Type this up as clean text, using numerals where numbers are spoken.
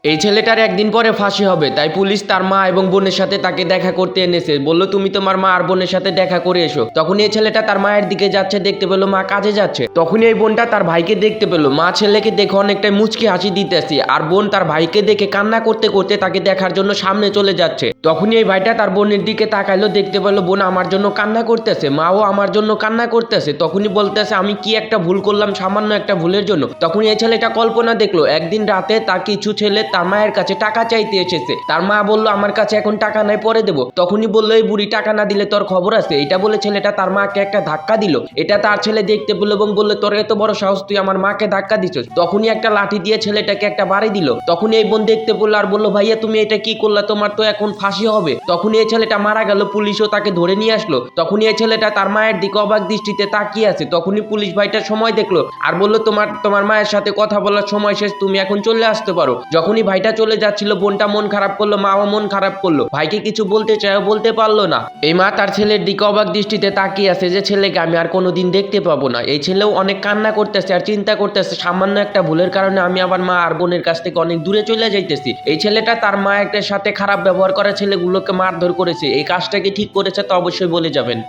এই ছেলেটার একদিন পরে ফাঁসি হবে, তাই পুলিশ তার মা এবং বোনের সাথে তাকে দেখা করতে এনেছে। বলল তুমি তোমার মা আর বোনের সাথে দেখা করে এসো। তখন এই ছেলেটা তার মায়ের দিকে যাচ্ছে, দেখতে পেলো মা কাজে যাচ্ছে। তখনই এই বোনটা তার ভাইকে দেখতে পেলো। মা ছেলেকে দেখে অনেকটাই মুচকি হাসি দিতেছে, আর বোন তার ভাইকে দেখে কান্না করতে করতে তাকে দেখার জন্য সামনে চলে যাচ্ছে। তখনই এই ভাইটা তার বোনের দিকে তাকাইলো, দেখতে পেলো বোন আমার জন্য কান্না করতেছে, মাও আমার জন্য কান্না করতেছে। তখনই বলতেছে আমি কি একটা ভুল করলাম, সামান্য একটা ভুলের জন্য। তখন এই ছেলেটা কল্পনা দেখলো একদিন রাতে তার কিছু ছেলে তার মায়ের কাছে টাকা চাইতে এসেছে। তার মা বলল আমার কাছে এখন টাকা নাই, পরে দেবো। তখনই বললো এই বুড়ি টাকা না দিলে তোর খবর আছে। এটা বলে ছেলেটা তার মাকে একটা ধাক্কা দিল। এটা তার ছেলে দেখতে পেলো এবং বললো তোর এত বড় সাহস, তুই আমার মাকে ধাক্কা দিছিস। তখনই একটা লাঠি দিয়ে ছেলেটাকে একটা বাড়ি দিল। তখনই এই বোন দেখতে পেলো আর বললো ভাইয়া তুমি এটা কি করলা, তোমার তো এখন ফাঁসি হবে। তখনই এই ছেলেটা মারা গেল, পুলিশও তাকে ধরে নিয়ে আসলো। তখনই এই ছেলেটা তার মায়ের দিকে অবাক দৃষ্টিতে তাকিয়ে আছে। তখনই পুলিশ ভাইটা সময় দেখলো আর বললো তোমার মায়ের সাথে কথা বলার সময় শেষ, তুমি এখন চলে আসতে পারো। যখনই ভাইটা চলে যাচ্ছিল বোনটা মন খারাপ করলো, মাও মন খারাপ করলো। ভাইকে কিছু বলতে চায় বলতে পারলো না। এই মা তার ছেলের দিকে অবাক দৃষ্টিতে তাকিয়ে আছে যে ছেলেকে আমি আর কোনোদিন দেখতে পাবো না। এই ছেলেও অনেক কান্না করতেছে আর চিন্তা করতেছে সামান্য একটা ভুলের কারণে আমি আমার মা আর বোনের কাছ থেকে অনেক দূরে চলে যাইতেছি। এই ছেলেটা তার মায়ের সাথে খারাপ ব্যবহার করা ছেলেগুলোকে মারধর করেছে, এই কাজটাকে ঠিক করেছে তো অবশ্যই বলে যাবেন।